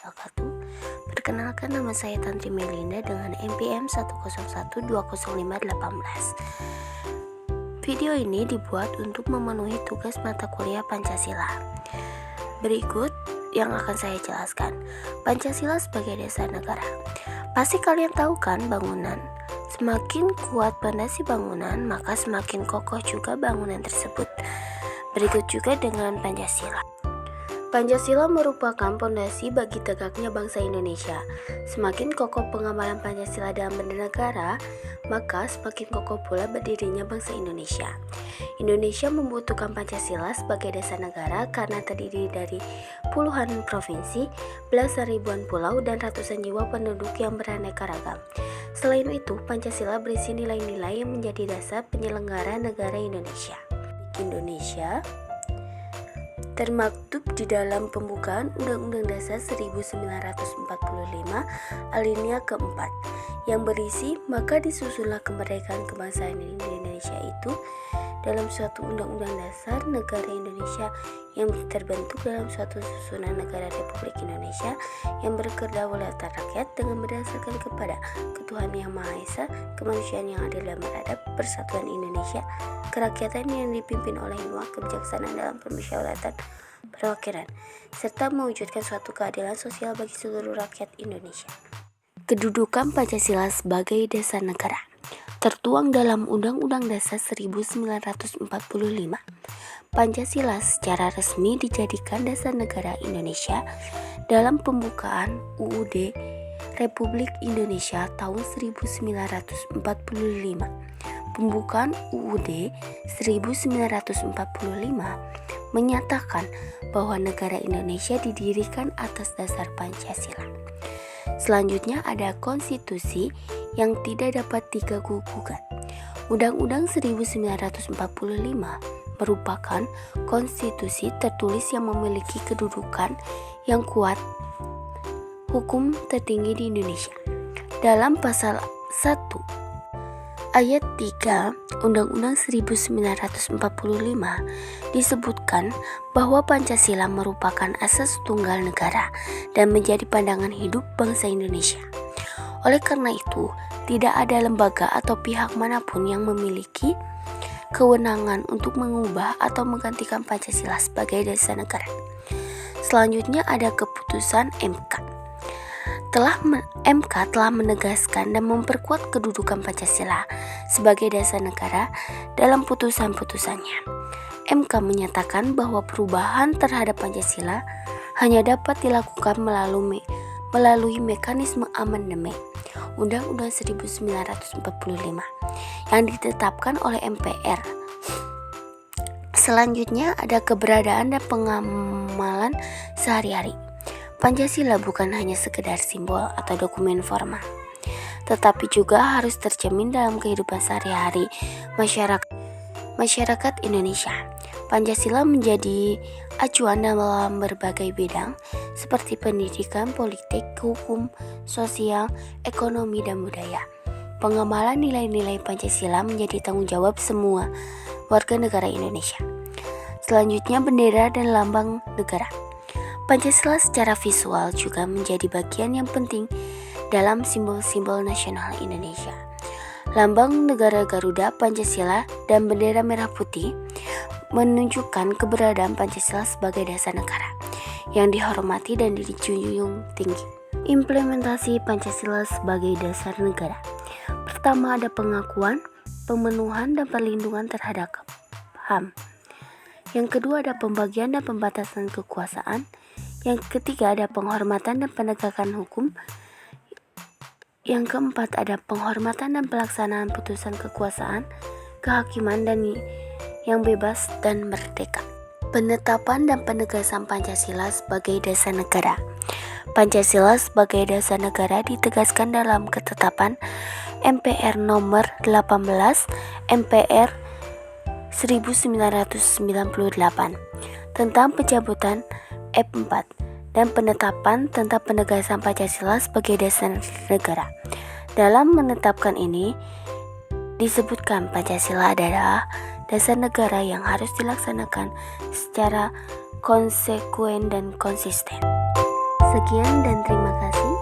wabarakatuh. Perkenalkan, nama saya Tantri Melinda dengan NPM 101200518. Video ini dibuat untuk memenuhi tugas mata kuliah Pancasila. Berikut yang akan saya jelaskan. Pancasila sebagai dasar negara. Pasti kalian tahu kan bangunan? Semakin kuat pondasi bangunan, maka semakin kokoh juga bangunan tersebut. Berikut juga dengan Pancasila. Pancasila merupakan pondasi bagi tegaknya bangsa Indonesia. Semakin kokoh pengamalan Pancasila dalam bernegara, maka semakin kokoh pula berdirinya bangsa Indonesia. Indonesia membutuhkan Pancasila sebagai dasar negara karena terdiri dari puluhan provinsi, belasan ribuan pulau, dan ratusan jiwa penduduk yang beraneka ragam. Selain itu, Pancasila berisi nilai-nilai yang menjadi dasar penyelenggara negara Indonesia. Indonesia termaktub di dalam pembukaan Undang-Undang Dasar 1945 alinea keempat yang berisi, maka disusunlah kemerdekaan kebangsaan Indonesia itu dalam suatu undang-undang dasar negara Indonesia yang terbentuk dalam suatu susunan negara Republik Indonesia yang berkedaulatan rakyat dengan berdasarkan kepada ketuhanan yang Maha Esa, kemanusiaan yang adil dan beradab, persatuan Indonesia, kerakyatan yang dipimpin oleh hikmah kebijaksanaan dalam permusyawaratan perwakilan, serta mewujudkan suatu keadilan sosial bagi seluruh rakyat Indonesia. Kedudukan Pancasila sebagai dasar negara tertuang dalam Undang-Undang Dasar 1945. Pancasila secara resmi dijadikan dasar negara Indonesia dalam pembukaan UUD Republik Indonesia tahun 1945. Pembukaan UUD 1945 menyatakan bahwa negara Indonesia didirikan atas dasar Pancasila. Selanjutnya ada konstitusi yang tidak dapat diganggu-gugat. Undang-Undang 1945 merupakan konstitusi tertulis yang memiliki kedudukan yang kuat, hukum tertinggi di Indonesia. Dalam pasal 1 ayat 3 Undang-Undang 1945 disebutkan bahwa Pancasila merupakan asas tunggal negara dan menjadi pandangan hidup bangsa Indonesia. Oleh karena itu, tidak ada lembaga atau pihak manapun yang memiliki kewenangan untuk mengubah atau menggantikan Pancasila sebagai dasar negara. Selanjutnya ada keputusan MK. MK telah menegaskan dan memperkuat kedudukan Pancasila sebagai dasar negara dalam putusan-putusannya. MK menyatakan bahwa perubahan terhadap Pancasila hanya dapat dilakukan melalui mekanisme amandemen Undang-Undang 1945 yang ditetapkan oleh MPR. Selanjutnya ada keberadaan dan pengamalan sehari-hari. Pancasila bukan hanya sekedar simbol atau dokumen formal, tetapi juga harus tercermin dalam kehidupan sehari-hari masyarakat Indonesia. Pancasila menjadi acuan dalam berbagai bidang seperti pendidikan, politik, hukum, sosial, ekonomi, dan budaya. Pengamalan nilai-nilai Pancasila menjadi tanggung jawab semua warga negara Indonesia. Selanjutnya, bendera dan lambang negara. Pancasila secara visual juga menjadi bagian yang penting dalam simbol-simbol nasional Indonesia. Lambang negara Garuda, Pancasila, dan bendera merah putih menunjukkan keberadaan Pancasila sebagai dasar negara yang dihormati dan dijunjung tinggi. Implementasi Pancasila sebagai dasar negara. Pertama ada pengakuan, pemenuhan, dan perlindungan terhadap HAM. Yang kedua ada pembagian dan pembatasan kekuasaan. Yang ketiga ada penghormatan dan penegakan hukum. Yang keempat ada penghormatan dan pelaksanaan putusan kekuasaan, kehakiman dan yang bebas dan merdeka. Penetapan dan penegasan Pancasila sebagai dasar negara. Pancasila sebagai dasar negara ditegaskan dalam ketetapan MPR nomor 18 MPR 1998 tentang pencabutan F4 dan penetapan tentang penegasan Pancasila sebagai dasar negara. Dalam menetapkan ini disebutkan Pancasila adalah dasar negara yang harus dilaksanakan secara konsekuen dan konsisten. Sekian dan terima kasih.